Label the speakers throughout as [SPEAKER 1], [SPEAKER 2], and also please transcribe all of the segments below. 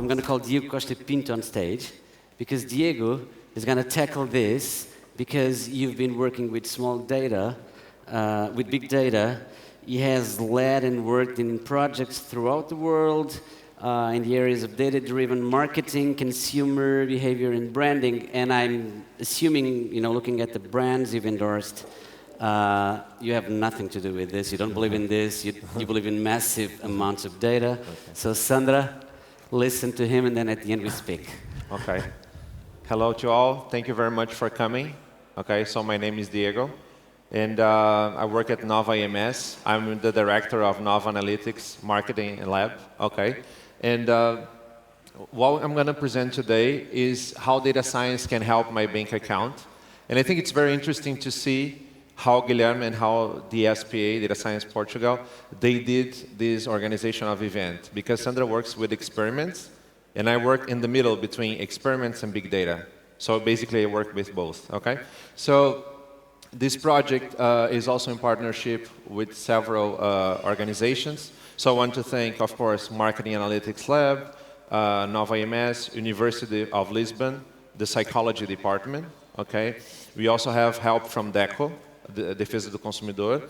[SPEAKER 1] I'm going to call Diego Costa Pinto on stage, because Diego is going to tackle this, because you've been working with small data, with big data. He has led and worked in projects throughout the world in the areas of data-driven marketing, consumer behavior, and branding. And I'm assuming, looking at the brands you've endorsed, you have nothing to do with this. You don't believe in this. You believe in massive amounts of data. Okay. So Sandra, listen to him, and then at the end we speak.
[SPEAKER 2] Okay. Hello to all. Thank you very much for coming. Okay, so my name is Diego, and I work at Nova IMS. I'm the director of Nova Analytics Marketing Lab. Okay, and what I'm going to present today is how data science can help my bank account. And I think it's very interesting to see how Guilherme and how the SPA, Data Science Portugal, they did this organization of event. Because Sandra works with experiments, and I work in the middle between experiments and big data. So basically, I work with both, okay? So this project is also in partnership with several organizations. So I want to thank, of course, Marketing Analytics Lab, Nova IMS, University of Lisbon, the Psychology Department, okay? We also have help from DECO, the Defesa do Consumidor.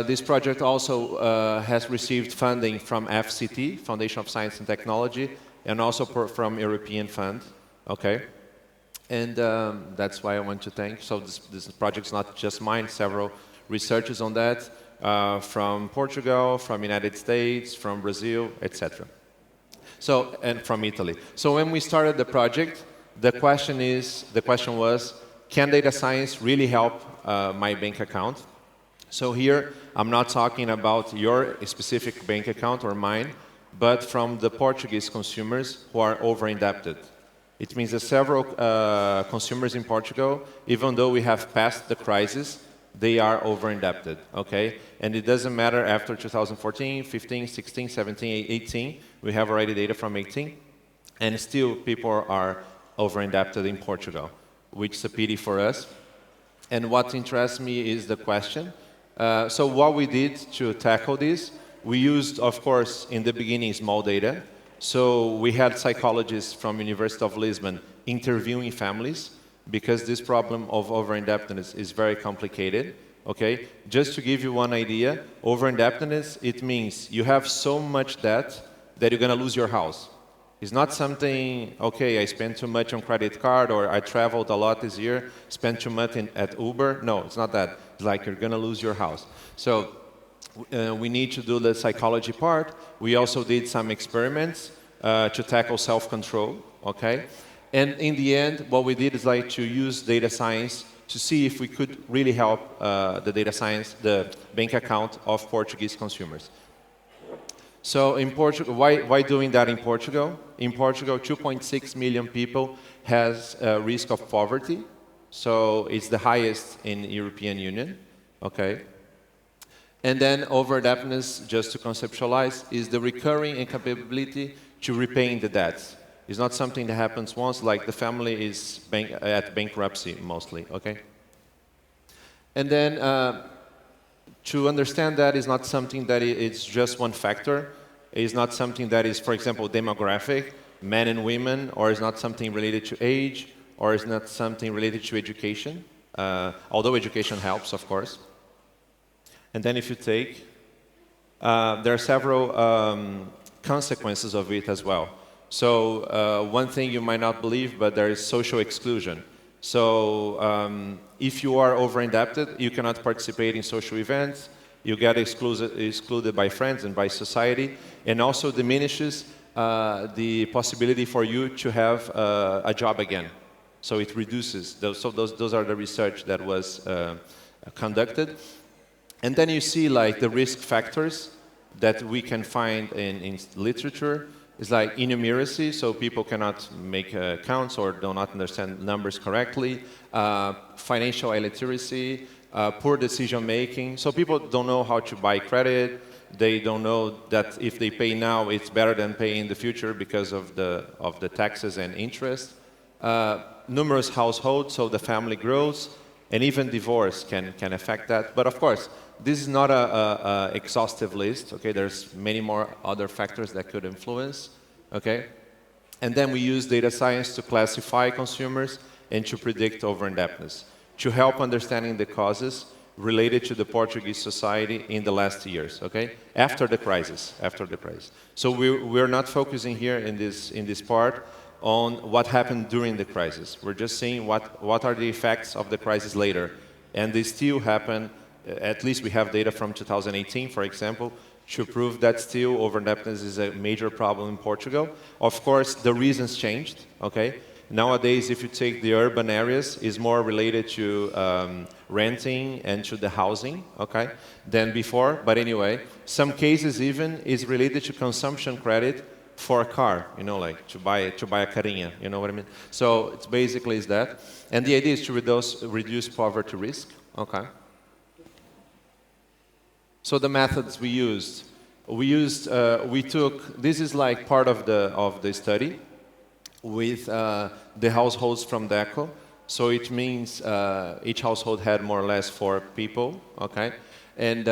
[SPEAKER 2] This project also has received funding from FCT, Foundation of Science and Technology, and also from European Fund, okay? And that's why I want to thank. So this project's not just mine, several researchers on that, from Portugal, from United States, from Brazil, etc. So, and from Italy. So when we started the project, the question was, can data science really help my bank account? So here, I'm not talking about your specific bank account or mine, but from the Portuguese consumers who are over-indebted. It means that several consumers in Portugal, even though we have passed the crisis, they are over-indebted, okay? And it doesn't matter after 2014, 15, 16, 17, 18, we have already data from 18, and still people are over-indebted in Portugal, which is a pity for us. And what interests me is the question. So what we did to tackle this, we used, of course, in the beginning, small data. So we had psychologists from University of Lisbon interviewing families, because this problem of over-indebtedness is very complicated, okay? Just to give you one idea, over-indebtedness, it means you have so much debt that you're going to lose your house. It's not something, okay, I spent too much on credit card, or I traveled a lot this year, spent too much at Uber. No, it's not that. It's like you're going to lose your house. So we need to do the psychology part. We also did some experiments to tackle self-control, okay? And in the end, what we did is like to use data science to see if we could really help the data science, the bank account of Portuguese consumers. So in Portugal, why doing that in Portugal? In Portugal, 2.6 million people has a risk of poverty. So it's the highest in the European Union, okay? And then over-indebtedness, just to conceptualize, is the recurring incapability to repaying the debts. It's not something that happens once, like the family is at bankruptcy mostly, okay? And then to understand that is not something that it's just one factor. It's not something that is, for example, demographic, men and women, or it's not something related to age, or it's not something related to education, although education helps, of course. And then if you take, there are several consequences of it as well. So one thing you might not believe, but there is social exclusion. So if you are over-indebted, you cannot participate in social events, you get excluded by friends and by society, and also diminishes the possibility for you to have a job again. So it reduces, those are the research that was conducted. And then you see like the risk factors that we can find in literature. It's like innumeracy, so people cannot make counts or do not understand numbers correctly. Financial illiteracy, poor decision making. So people don't know how to buy credit. They don't know that if they pay now, it's better than paying in the future because of the taxes and interest. Numerous households, so the family grows, and even divorce can affect that. But of course, this is not an exhaustive list. Okay, there's many more other factors that could influence. Okay, And then we use data science to classify consumers and to predict over-indebtedness, to help understanding the causes related to the Portuguese society in the last years, okay? After the crisis. So we're not focusing here in this part on what happened during the crisis. We're just seeing what are the effects of the crisis later. And they still happen, at least we have data from 2018, for example, to prove that still over-indebtedness is a major problem in Portugal. Of course, the reasons changed, okay? Nowadays, if you take the urban areas, it's more related to renting and to the housing, okay, than before. But anyway, some cases even is related to consumption credit for a car, you know, like to buy a carinha, you know what I mean? So it's basically is that. And the idea is to reduce poverty risk, okay? So the methods we took, this is like part of the study with the households from DECO. So it means each household had more or less 4 people, okay? And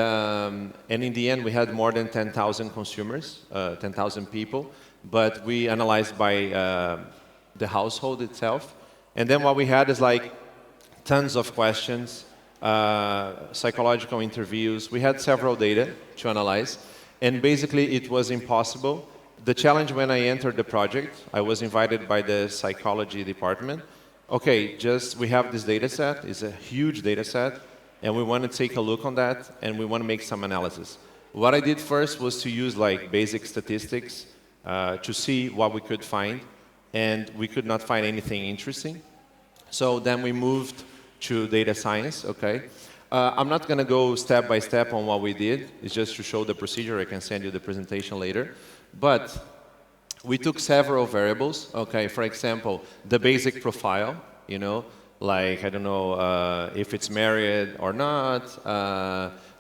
[SPEAKER 2] in the end, we had more than 10,000 consumers, 10,000 people, but we analyzed by the household itself. And then what we had is like tons of questions, psychological interviews. We had several data to analyze, and basically it was impossible. The challenge when I entered the project, I was invited by the psychology department. Okay, we have this data set, it's a huge data set, and we want to take a look on that, and we want to make some analysis. What I did first was to use like basic statistics to see what we could find, and we could not find anything interesting. So then we moved to data science, okay? I'm not going to go step by step on what we did. It's just to show the procedure. I can send you the presentation later. But we took several variables, okay? For example, the basic profile, you know, like, I don't know if it's married or not,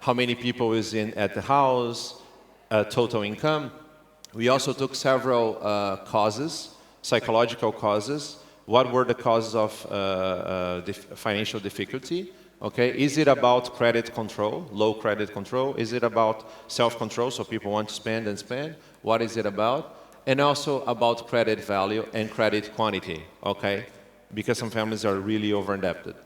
[SPEAKER 2] how many people is at the house, total income. We also took several causes, psychological causes. What were the causes of financial difficulty? Okay, is it about credit control, low credit control? Is it about self-control, so people want to spend and spend? What is it about? And also about credit value and credit quantity, okay? Because some families are really over-indebted.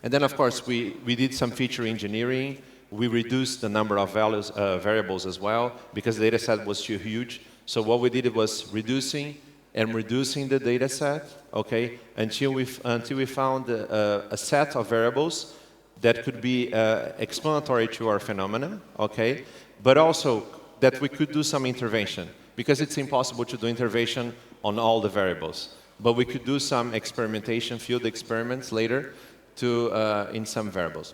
[SPEAKER 2] And then, of course, we did some feature engineering. We reduced the number of variables as well, because the data set was too huge. So what we did was reducing the data set, okay, until we found a set of variables that could be explanatory to our phenomena, okay, but also that we could do some intervention, because it's impossible to do intervention on all the variables. But we could do some experimentation, field experiments later in some variables.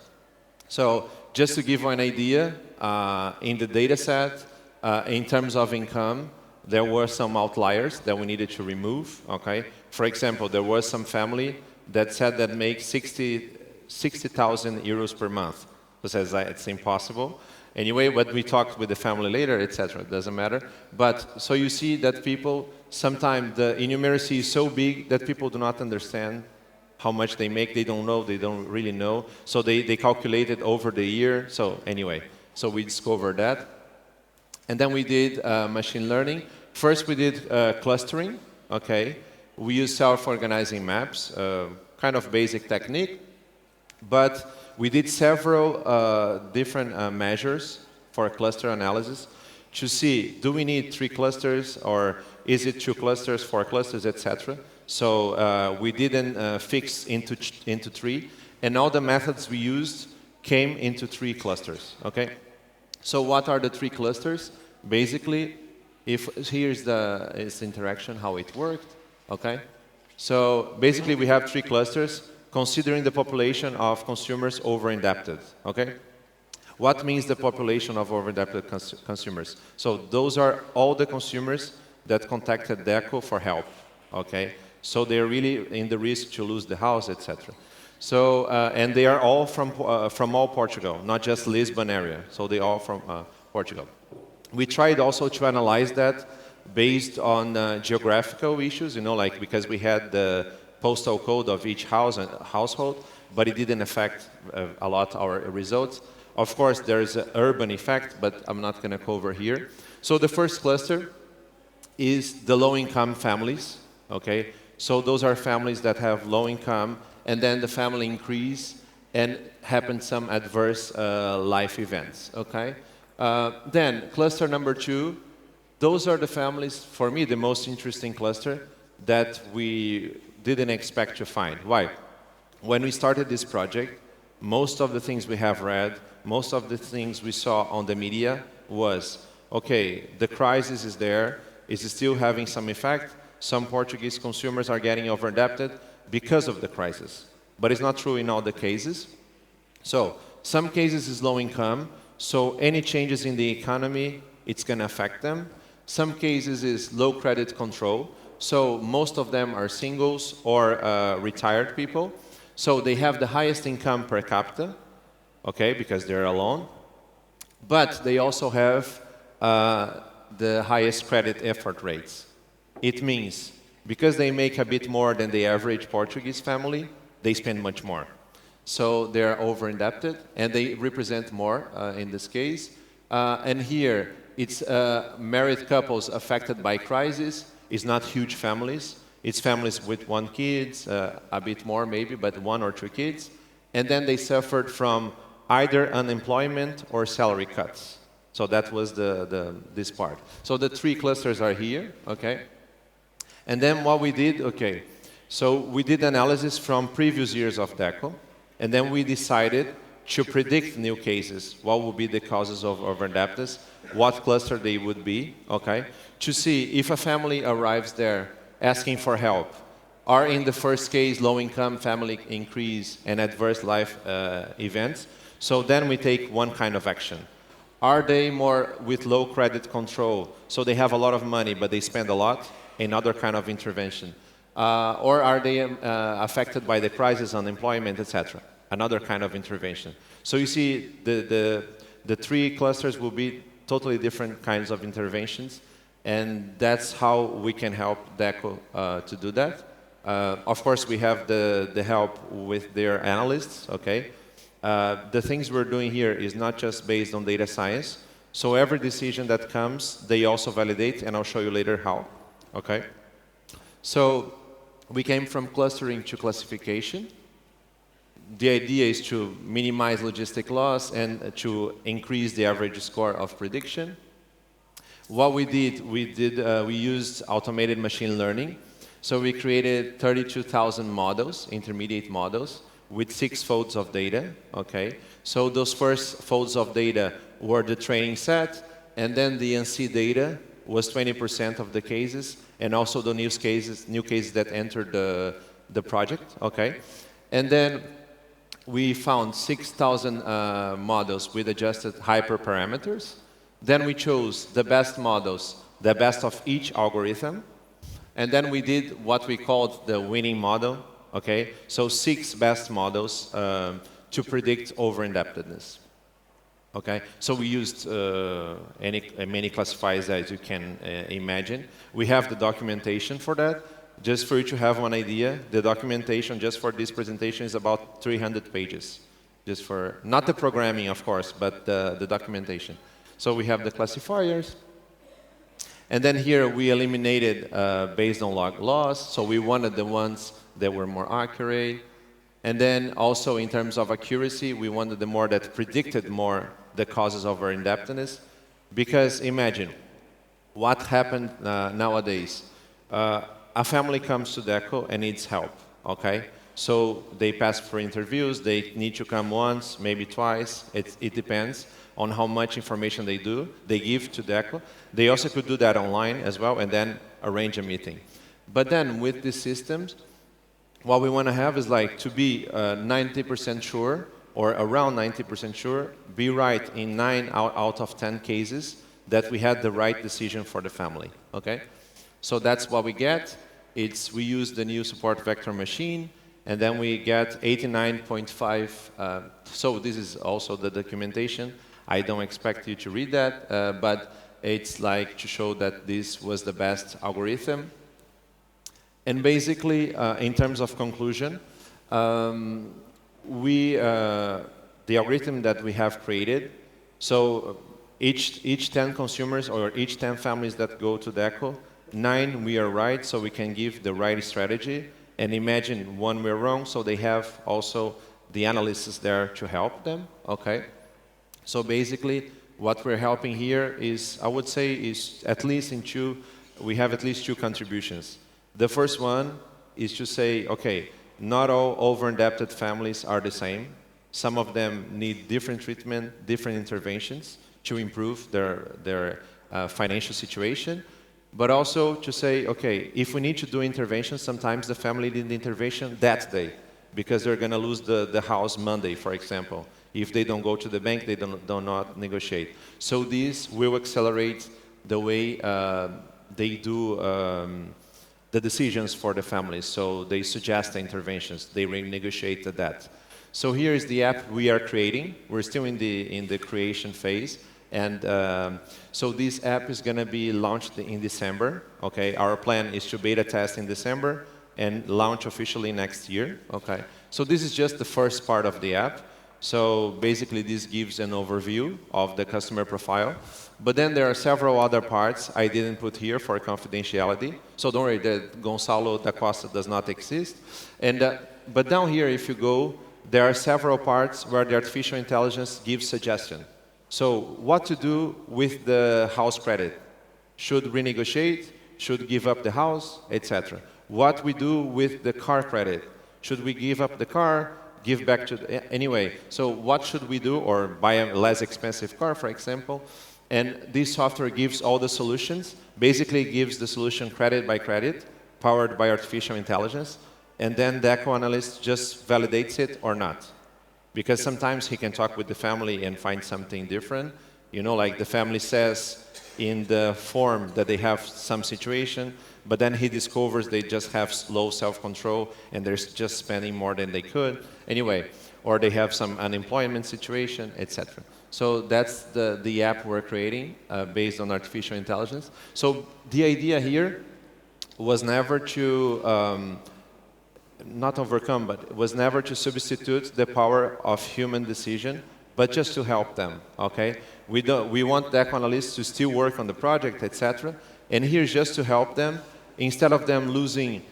[SPEAKER 2] So just to give you an idea, in the data set, in terms of income, there were some outliers that we needed to remove, okay? For example, there was some family that said that makes 60,000 euros per month. So says it's impossible. Anyway, but we talked with the family later, etc. It doesn't matter. But so you see that people, sometimes the innumeracy is so big that people do not understand how much they make. They don't know, they don't really know. So they calculate it over the year. So anyway, so we discovered that. And then we did machine learning. First, we did clustering, okay? We used self-organizing maps, kind of basic technique. But we did several different measures for cluster analysis to see, do we need 3 clusters, or is it 2 clusters, 4 clusters, etc. So we didn't fix into 3. And all the methods we used came into 3 clusters, okay? So what are the 3 clusters? Basically, here's the interaction, how it worked, okay? So basically, we have 3 clusters considering the population of consumers over-indebted, okay? What means the population of over-indebted consumers? So those are all the consumers that contacted DECO for help, okay? So they're really in the risk to lose the house, etc. So, and they are all from all Portugal, not just Lisbon area. So they are from Portugal. We tried also to analyze that based on geographical issues, you know, like because we had the postal code of each household, but it didn't affect a lot our results. Of course, there is an urban effect, but I'm not going to cover here. So the first cluster is the low-income families, okay? So those are families that have low income, and then the family increase and happen some adverse life events, okay? Then cluster number 2, those are the families, for me, the most interesting cluster that we didn't expect to find. Why? When we started this project, most of the things we have read, most of the things we saw on the media was, okay, the crisis is there, it's still having some effect, some Portuguese consumers are getting over-indebted because of the crisis. But it's not true in all the cases. So some cases is low income, so any changes in the economy, it's going to affect them. Some cases is low credit control, so most of them are singles or retired people. So they have the highest income per capita, okay, because they're alone. But they also have the highest credit effort rates. It means because they make a bit more than the average Portuguese family, they spend much more. So they're over-indebted, and they represent more in this case. And here, it's married couples affected by crisis. It's not huge families. It's families with 1 kid, a bit more maybe, but 1 or 2 kids. And then they suffered from either unemployment or salary cuts. So that was this part. So the 3 clusters are here, okay? And then what we did, okay, so we did analysis from previous years of DECO, and then we decided to predict new cases, what would be the causes of over-indebtedness, what cluster they would be, okay, to see if a family arrives there asking for help, are in the first case low-income family increase and adverse life events, so then we take one kind of action. Are they more with low credit control, so they have a lot of money but they spend a lot? Another kind of intervention. Or are they affected by the crisis, unemployment, etc.? Another kind of intervention. So you see, the 3 clusters will be totally different kinds of interventions, and that's how we can help DECO to do that. Of course, we have the help with their analysts, okay? The things we're doing here is not just based on data science, so every decision that comes, they also validate, and I'll show you later how. Okay, so we came from clustering to classification. The idea is to minimize logistic loss and to increase the average score of prediction. What we did, we used automated machine learning. So we created 32,000 models, intermediate models, with 6 folds of data. Okay, so those first folds of data were the training set, and then the NC data was 20% of the cases, and also the new cases that entered the project, okay? And then we found 6,000 models with adjusted hyperparameters. Then we chose the best models, the best of each algorithm. And then we did what we called the winning model, okay? So 6 best models to predict over-indebtedness. Okay, so we used many classifiers as you can imagine. We have the documentation for that. Just for you to have one idea, the documentation just for this presentation is about 300 pages. Just for, not the programming, of course, but the documentation. So we have the classifiers. And then here we eliminated based on log loss. So we wanted the ones that were more accurate. And then also in terms of accuracy, we wanted the more that predicted more the causes of our indebtedness. Because imagine what happened nowadays. A family comes to DECO and needs help, okay? So they pass for interviews, they need to come once, maybe twice, it depends on how much information they give to DECO. They also could do that online as well and then arrange a meeting. But then with these systems, what we want to have is like to be 90% sure or around 90% sure, be right in 9 out of 10 cases that we had the right decision for the family, okay? So that's what we get. We use the new support vector machine, and then we get 89.5. So this is also the documentation. I don't expect you to read that, but it's like to show that this was the best algorithm. And basically, in terms of conclusion, the algorithm that we have created, so each 10 consumers or each 10 families that go to DECO 9, we are right, so we can give the right strategy. And imagine 1, we're wrong, so they have also the analysts there to help them, okay? So basically, what we're helping here is, I would say, is at least in 2, we have at least 2 contributions. The first one is to say, okay, not all over-indebted families are the same. Some of them need different treatment, different interventions to improve their financial situation. But also to say, okay, if we need to do intervention, sometimes the family needs the intervention that day because they're going to lose the house Monday, for example. If they don't go to the bank, they do not negotiate. So this will accelerate the way they do the decisions for the families. So they suggest the interventions. They renegotiate the debt. So here is the app we are creating. We're still in the creation phase. And so this app is going to be launched in December. Okay, our plan is to beta test in December and launch officially next year. Okay, so this is just the first part of the app. So basically, this gives an overview of the customer profile. But then there are several other parts I didn't put here for confidentiality. So don't worry, that Gonçalo da Costa does not exist. And but down here, if you go, there are several parts where the artificial intelligence gives suggestions. So what to do with the house credit? Should renegotiate? Should give up the house, etc. What we do with the car credit? Should we give up the car? Give back to anyway? So what should we do, or buy a less expensive car, for example? And this software gives all the solutions. Basically, gives the solution credit by credit, powered by artificial intelligence, and then the eco analyst just validates it or not. Because sometimes he can talk with the family and find something different. You know, like the family says in the form that they have some situation, but then he discovers they just have low self-control and they're just spending more than they could. Anyway, or they have some unemployment situation, etc. So that's the app we're creating based on artificial intelligence. So the idea here was never to not overcome, but it was never to substitute the power of human decision, but just to help them, okay? We want the eco-analysts to still work on the project, etc. And here's just to help them. Instead of them losing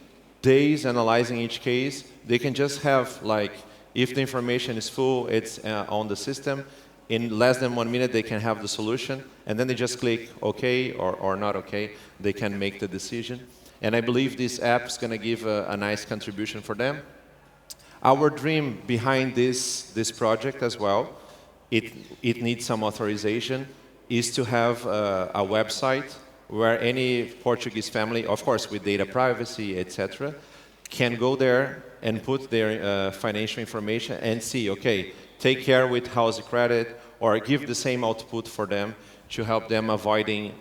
[SPEAKER 2] days analyzing each case, they can just have, like, if the information is full, it's on the system. In less than 1 minute, they can have the solution, and then they just click OK or not OK. They can make the decision. And I believe this app is going to give a nice contribution for them. Our dream behind this project as well, it needs some authorization, is to have a website where any Portuguese family, of course with data privacy, etc., can go there and put their financial information and see, okay, take care with house credit, or give the same output for them to help them avoiding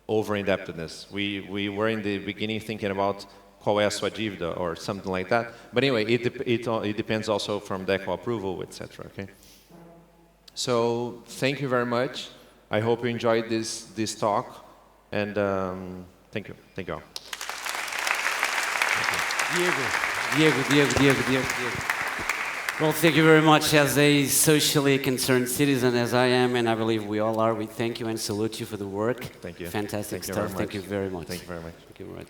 [SPEAKER 2] over-indebtedness. We were in the beginning thinking about qual é a sua dívida or something like that. But anyway, it depends also from DECO approval, etc. Okay. So thank you very much. I hope you enjoyed this talk, and thank you. Thank you all.
[SPEAKER 1] Diego. Well, thank you very much. As a socially concerned citizen, as I am, and I believe we all are, we thank you and salute you for the work.
[SPEAKER 2] Thank you.
[SPEAKER 1] Fantastic
[SPEAKER 2] Thank you
[SPEAKER 1] stuff.
[SPEAKER 2] very
[SPEAKER 1] Thank you very much.
[SPEAKER 2] Thank you very much.
[SPEAKER 1] Thank you very much.